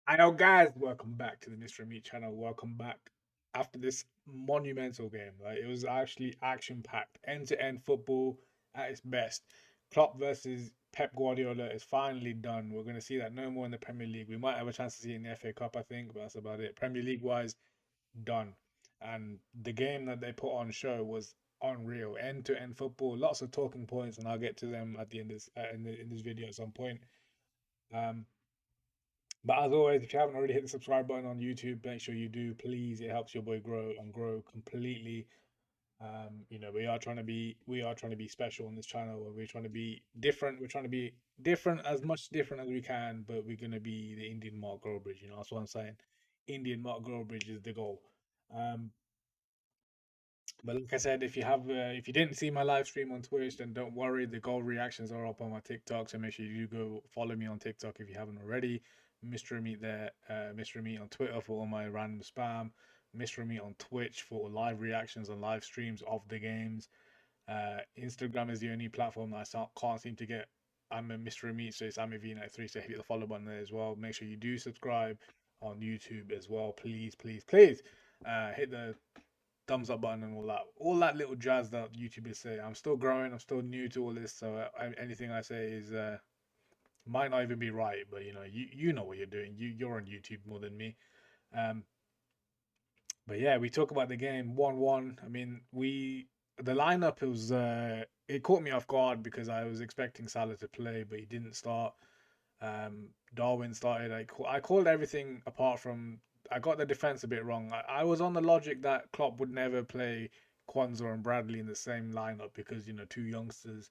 I know, guys. Welcome back to the Mr. Meat channel. Welcome back after this monumental game. Like it was actually action packed, end to end football at its best. Klopp versus Pep Guardiola is finally done. We're going to see that no more in the Premier League. We might have a chance to see it in the FA Cup, I think, but that's about it. Premier League wise, done. And the game that they put on show was unreal, end to end football. Lots of talking points, and I'll get to them at the end of this in this video at some point. Um, but as always, if you haven't already hit the subscribe button on YouTube, make sure you do, please. It helps your boy grow and grow completely. We are trying to be special on this channel. We're trying to be different. We're trying to be different as much different as we can, but we're gonna be the Indian Mark Gurlbridge. That's what I'm saying. Indian Mark Gurlbridge is the goal. Um, but like I said, if you didn't see my live stream on Twitch, then don't worry. The goal reactions are up on my TikTok, so make sure you go follow me on TikTok if you haven't already. Mr. Meat there, Mr. Meat on Twitter for all my random spam. Mr. Meat on Twitch for live reactions and live streams of the games. Instagram is the only platform that can't seem to get. I'm a Mr. Meat, so it's AmiV93. So hit the follow button there as well. Make sure you do subscribe on YouTube as well, please, please, please. Hit the thumbs up button and all that little jazz that YouTubers say. I'm still growing. I'm still new to all this, so anything I say is might not even be right. But you know what you're doing. You're on YouTube more than me. Um, but yeah, we talk about the game 1-1. I mean, the lineup was it caught me off guard because I was expecting Salah to play, but he didn't start. Darwin started. I called everything apart from I got the defense a bit wrong. I was on the logic that Klopp would never play Kwanzaa and Bradley in the same lineup because two youngsters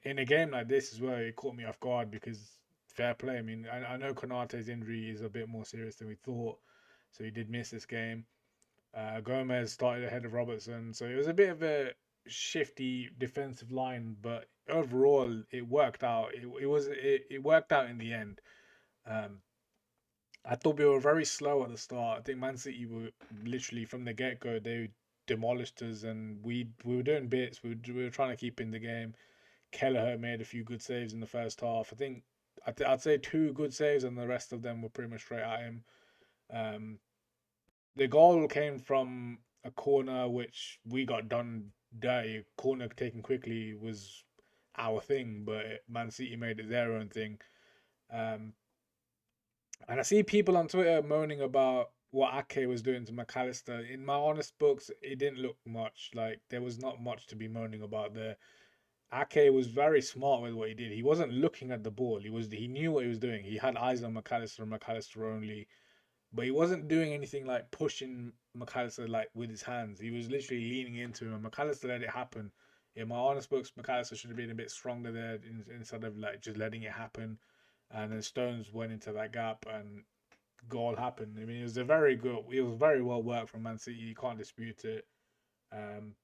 in a game like this as well. It caught me off guard because fair play. I mean, I know Konate's injury is a bit more serious than we thought, so he did miss this game. Gomez started ahead of Robertson, so it was a bit of a shifty defensive line, but overall it worked out. It worked out in the end. Um, I thought we were very slow at the start. I think Man City were literally from the get go. They demolished us, and we were doing bits. We were trying to keep in the game. Kelleher made a few good saves in the first half. I think I'd say two good saves, and the rest of them were pretty much straight at him. Um, the goal came from a corner which we got done dirty. Corner taken quickly was our thing, but Man City made it their own thing. Um, and I see people on Twitter moaning about what Ake was doing to McAllister. In my honest books, it didn't look much. Like there was not much to be moaning about there. Ake was very smart with what he did. He wasn't looking at the ball. He knew what he was doing. He had eyes on McAllister and McAllister only. But he wasn't doing anything like pushing McAllister like with his hands. He was literally leaning into him, and McAllister let it happen. In my honest books, McAllister should have been a bit stronger there instead of like just letting it happen. And then Stones went into that gap, and goal happened. I mean, it was a very good. It was very well worked from Man City. You can't dispute it. Um,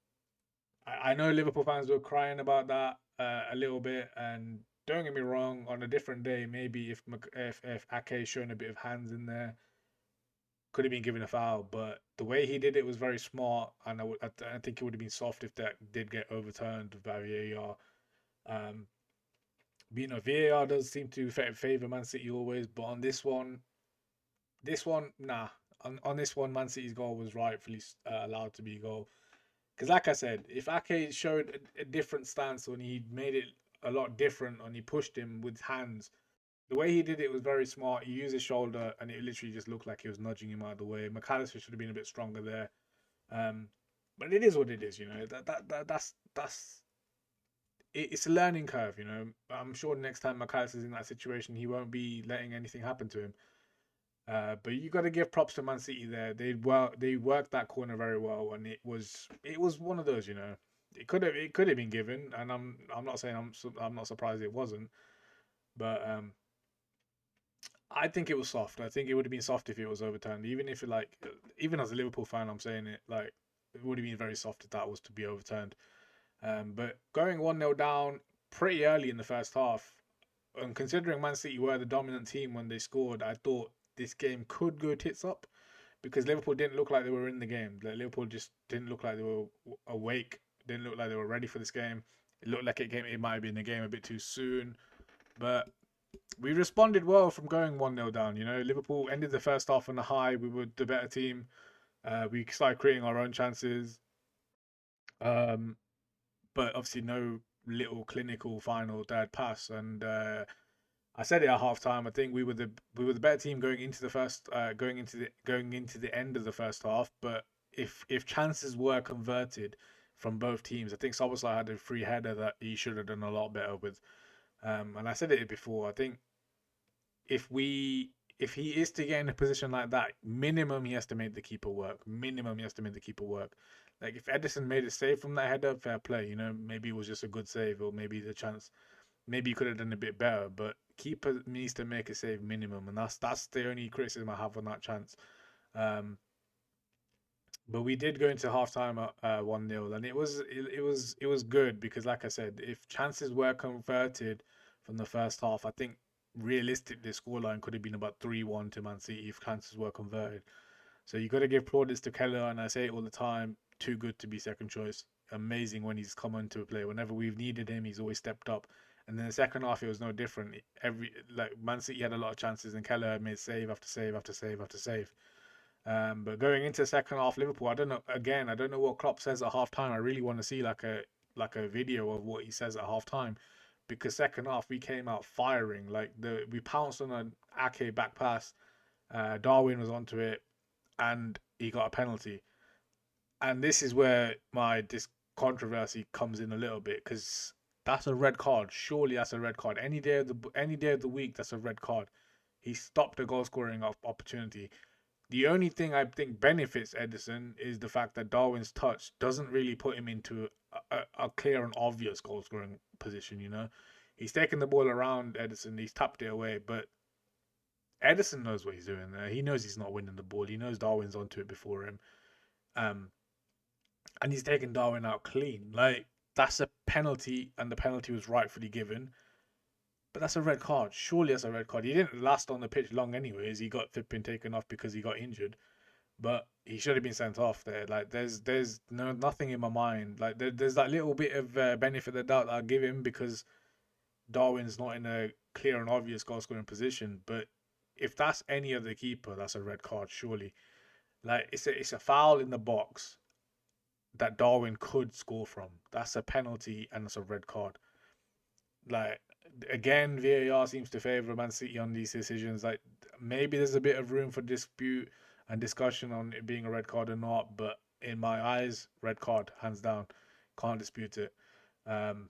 I know Liverpool fans were crying about that a little bit, and don't get me wrong. On a different day, maybe if Ake shown a bit of hands in there, could have been given a foul, but the way he did it was very smart, and I think it would have been soft if that did get overturned by VAR. Um, but, VAR does seem to favor Man City always, but on this one, nah. On this one, Man City's goal was rightfully allowed to be a goal. Because, like I said, if Ake showed a different stance when he made it a lot different and he pushed him with hands, the way he did it was very smart. He used his shoulder, and it literally just looked like he was nudging him out of the way. McAllister should have been a bit stronger there. Um, but it is what it is. That's it's a learning curve. I'm sure next time McAllister's in that situation, he won't be letting anything happen to him. But you got to give props to Man City there. They worked that corner very well, and it was one of those. It could have been given, and I'm not saying I'm not surprised it wasn't, but I think it was soft. I think it would have been soft if it was overturned. Even as a Liverpool fan, I'm saying it like it would have been very soft if that was to be overturned. But going 1-0 down pretty early in the first half, and considering Man City were the dominant team when they scored, I thought this game could go tits up because Liverpool didn't look like they were in the game. Like Liverpool just didn't look like they were awake. Didn't look like they were ready for this game. It looked like it might have been a game a bit too soon, but We responded well from going 1-0 down. You know, Liverpool ended the first half on a high. We were the better team. We started creating our own chances. Um, but obviously no little clinical final third pass. And I said it at half time. I think we were the better team going into the first going into the end of the first half. But if chances were converted from both teams, I think Soboslai had a free header that he should have done a lot better with. And I said it before. I think if we if he is to get in a position like that, minimum he has to make the keeper work. Minimum he has to make the keeper work. Like if Edison made a save from that header, fair play. You know, maybe it was just a good save, or maybe the chance, maybe he could have done a bit better. But keeper needs to make a save minimum, and that's the only criticism I have on that chance. Um, but we did go into halftime at 1-0, and it was good because, like I said, if chances were converted from the first half, I think realistically the scoreline could have been about 3-1 to Man City if chances were converted. So you got to give plaudits to Keller, and I say it all the time. Too good to be second choice. Amazing when he's come into play. Whenever we've needed him, he's always stepped up. And then the second half, it was no different. Every like Man City had a lot of chances, and Keller made save after save after save after save. But going into the second half, Liverpool, I don't know. Again, I don't know what Klopp says at half time. I really want to see like a video of what he says at half time, because second half we came out firing. Like we pounced on an Ake back pass. Darwin was onto it, and he got a penalty. And this is where this controversy comes in a little bit, because that's a red card. Surely that's a red card. Any day of the week, that's a red card. He stopped a goal scoring opportunity. The only thing I think benefits Edison is the fact that Darwin's touch doesn't really put him into a clear and obvious goal scoring position. You know, he's taken the ball around Edison, he's tapped it away, but Edison knows what he's doing there. He knows he's not winning the ball. He knows Darwin's onto it before him. Um, and he's taken Darwin out clean. Like, that's a penalty, and the penalty was rightfully given. But that's a red card. Surely that's a red card. He didn't last on the pitch long, anyways. He got flipping taken off because he got injured. But he should have been sent off there. Like, there's nothing in my mind. Like, there's that little bit of benefit of the doubt that I'll give him because Darwin's not in a clear and obvious goal scoring position. But if that's any other keeper, that's a red card. Surely, like it's a foul in the box that Darwin could score from. That's a penalty and it's a red card. Like, again, VAR seems to favour Man City on these decisions. Like, maybe there's a bit of room for dispute and discussion on it being a red card or not, but in my eyes, red card, hands down. Can't dispute it. Um,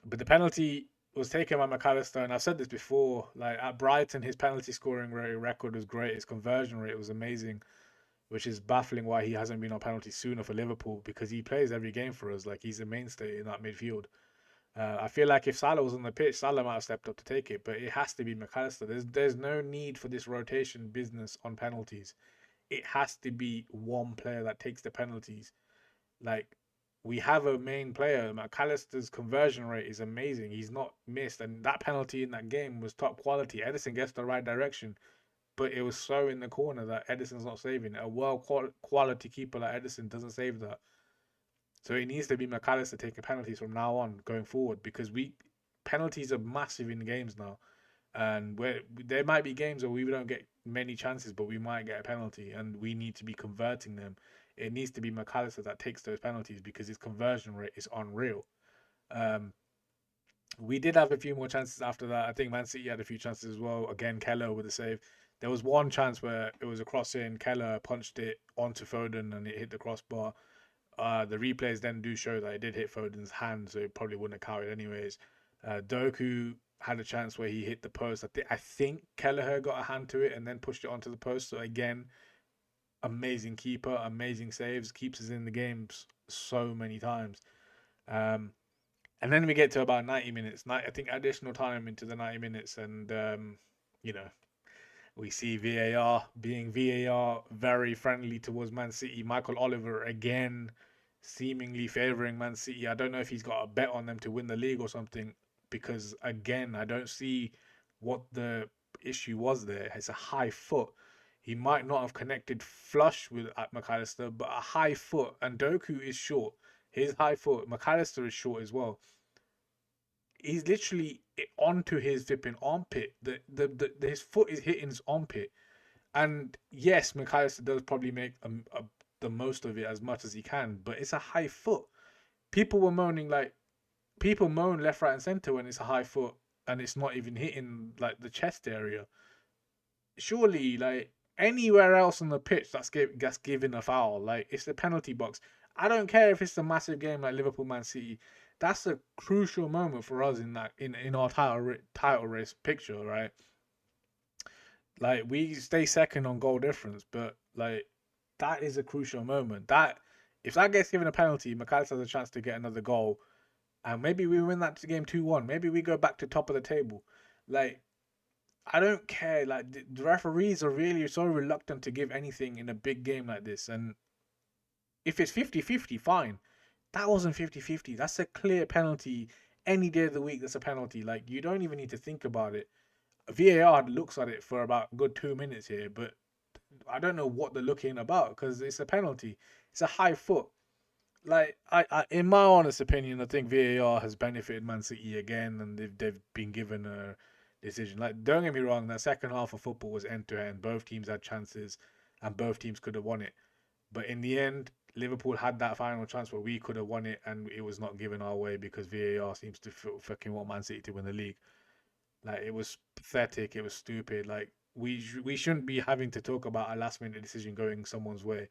but the penalty was taken by McAllister, and I've said this before. Like at Brighton, his penalty scoring record was great. His conversion rate was amazing, which is baffling why he hasn't been on penalty sooner for Liverpool, because he plays every game for us. Like, he's a mainstay in that midfield. I feel like if Salah was on the pitch, Salah might have stepped up to take it, but it has to be McAllister. There's no need for this rotation business on penalties. It has to be one player that takes the penalties. Like, we have a main player. McAllister's conversion rate is amazing. He's not missed, and that penalty in that game was top quality. Edison gets the right direction, but it was so in the corner that Edison's not saving it. A world quality keeper like Edison doesn't save that. So it needs to be McAllister taking penalties from now on going forward, because we penalties are massive in games now, and where there might be games where we don't get many chances, but we might get a penalty, and we need to be converting them. It needs to be McAllister that takes those penalties because his conversion rate is unreal. Um, we did have a few more chances after that. I think Man City had a few chances as well. Again, Keller with a save. There was one chance where it was a cross in. Keller punched it onto Foden and it hit the crossbar. The replays then do show that it did hit Foden's hand, so it probably wouldn't have counted anyways. Doku had a chance where he hit the post. I think Kelleher got a hand to it and then pushed it onto the post. So again, amazing keeper, amazing saves, keeps us in the games so many times. Um, and then we get to about 90 minutes. I think additional time into the 90 minutes, and you know, we see VAR being VAR, very friendly towards Man City. Michael Oliver again seemingly favouring Man City. I don't know if he's got a bet on them to win the league or something, because again, I don't see what the issue was there. It's a high foot. He might not have connected flush with McAllister, but a high foot. And Doku is short. His high foot. McAllister is short as well. he's literally onto his flipping armpit. His foot is hitting his armpit. And yes, McAllister does probably make the most of it as much as he can, but it's a high foot. People were moaning like people moan left, right, and center when it's a high foot and it's not even hitting like the chest area. Surely, like anywhere else on the pitch, that's given a foul. Like it's the penalty box. I don't care if it's a massive game like Liverpool Man City. That's a crucial moment for us in that in our title race picture, right? Like we stay second on goal difference, but like that is a crucial moment. That if that gets given a penalty, McAllister has a chance to get another goal, and maybe we win that game 2-1. Maybe we go back to top of the table. Like I don't care. Like the referees are really so reluctant to give anything in a big game like this, and if it's 50-50, fine. That wasn't 50-50. That's a clear penalty. Any day of the week, that's a penalty. Like you don't even need to think about it. VAR looks at it for about a good 2 minutes here, but I don't know what they're looking about because it's a penalty. It's a high foot. Like in my honest opinion, I think VAR has benefited Man City again, and they've been given a decision. Like, don't get me wrong, that second half of football was end to end. Both teams had chances, and both teams could have won it. But in the end, Liverpool had that final chance where we could have won it, and it was not given our way because VAR seems to fucking want Man City to win the league. Like it was pathetic. It was stupid. Like we shouldn't be having to talk about a last minute decision going someone's way.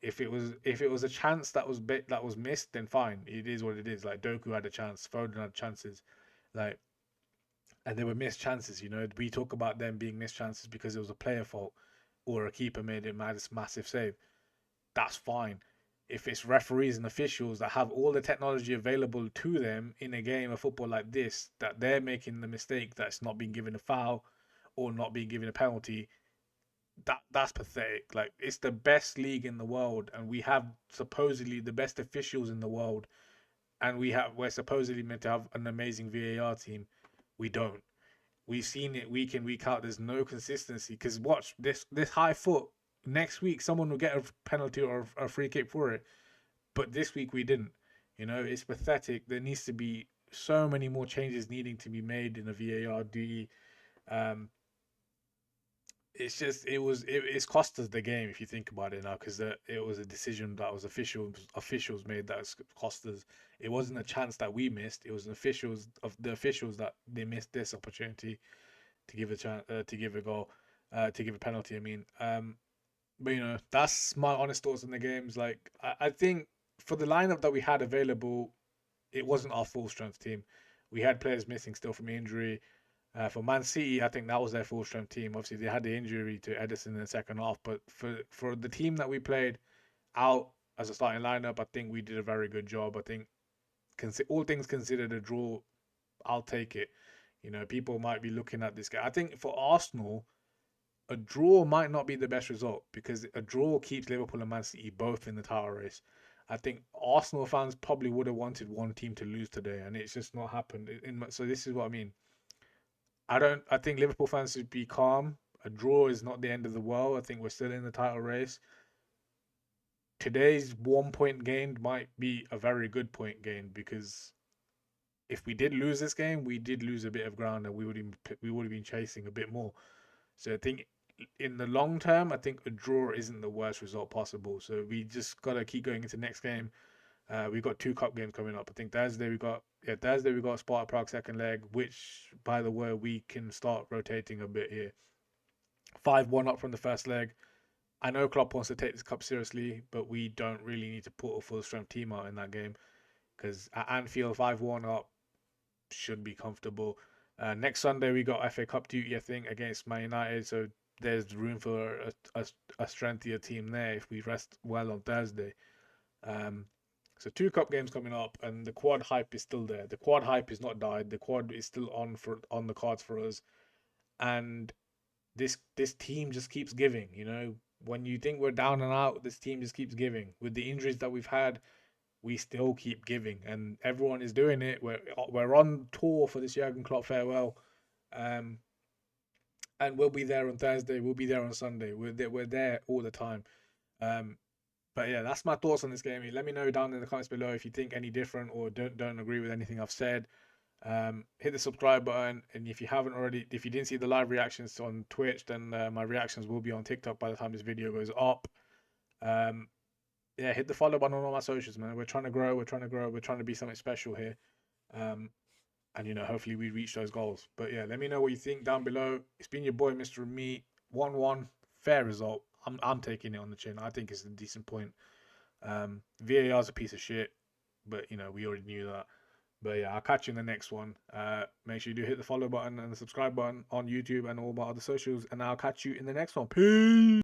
If it was a chance that was missed, then fine. It is what it is. Like Doku had a chance, Foden had chances, like and they were missed chances. We talk about them being missed chances because it was a player fault or a keeper made a massive save. That's fine. If it's referees and officials that have all the technology available to them in a game of football like this, that they're making the mistake that's not being given a foul or not being given a penalty, that's pathetic. Like it's the best league in the world, and we have supposedly the best officials in the world, and we're supposedly meant to have an amazing VAR team. We don't. We've seen it week in week out. There's no consistency. Because watch this high foot. Next week, someone will get a penalty or a free kick for it, but this week we didn't. It's pathetic. There needs to be so many more changes needing to be made in the VAR. Um, it's just it's cost us the game if you think about it now because it was a decision that was officials made that cost us. It wasn't a chance that we missed. It was the officials that they missed this opportunity to give a chance to give a goal, to give a penalty. I mean, but that's my honest thoughts on the games. Like I think for the lineup that we had available, it wasn't our full strength team. We had players missing still from injury. For Man City, I think that was their full strength team. Obviously, they had the injury to Edison in the second half, but for the team that we played out as a starting lineup, I think we did a very good job. I think, all things considered, a draw, I'll take it. People might be looking at this game. I think for Arsenal, a draw might not be the best result because a draw keeps Liverpool and Man City both in the title race. I think Arsenal fans probably would have wanted one team to lose today, and it's just not happened. So this is what I mean. I don't. I think Liverpool fans should be calm. A draw is not the end of the world. I think we're still in the title race. Today's 1 point gained might be a very good point gained because if we did lose this game, we did lose a bit of ground and we would have been chasing a bit more. So I think in the long term, I think a draw isn't the worst result possible. So we just gotta keep going into next game. We got two cup games coming up. I think Thursday we got Sparta Prague second leg, which by the way we can start rotating a bit here. 5-1 up from the first leg. I know Klopp wants to take this cup seriously, but we don't really need to put a full strength team out in that game because at Anfield 5-1 up should be comfortable. Next Sunday we got FA Cup duty, I think, against Man United, so there's room for a strengthier team there if we rest well on Thursday. Um, so two cup games coming up, and the quad hype is still there. The quad hype is not died. The quad is still on the cards for us, and this team just keeps giving. When you think we're down and out, this team just keeps giving. With the injuries that we've had, we still keep giving, and everyone is doing it. We're on tour for this Jurgen Klopp farewell, um, and we'll be there on Thursday. We'll be there on Sunday. We're there all the time. Um, but yeah, that's my thoughts on this game. Let me know down in the comments below if you think any different or don't agree with anything I've said. Hit the subscribe button, and if you haven't already, if you didn't see the live reactions on Twitch, then my reactions will be on TikTok by the time this video goes up. Um, yeah, hit the follow button on all my socials, man. We're trying to grow. We're trying to grow. We're trying to be something special here. Um, and hopefully we reach those goals. But yeah, let me know what you think down below. It's been your boy, Mr. Meat. 1-1, fair result. I'm taking it on the chin. I think it's a decent point. VAR's a piece of shit, but we already knew that. But yeah, I'll catch you in the next one. Make sure you do hit the follow button and the subscribe button on YouTube and all my other socials, and I'll catch you in the next one. Peace.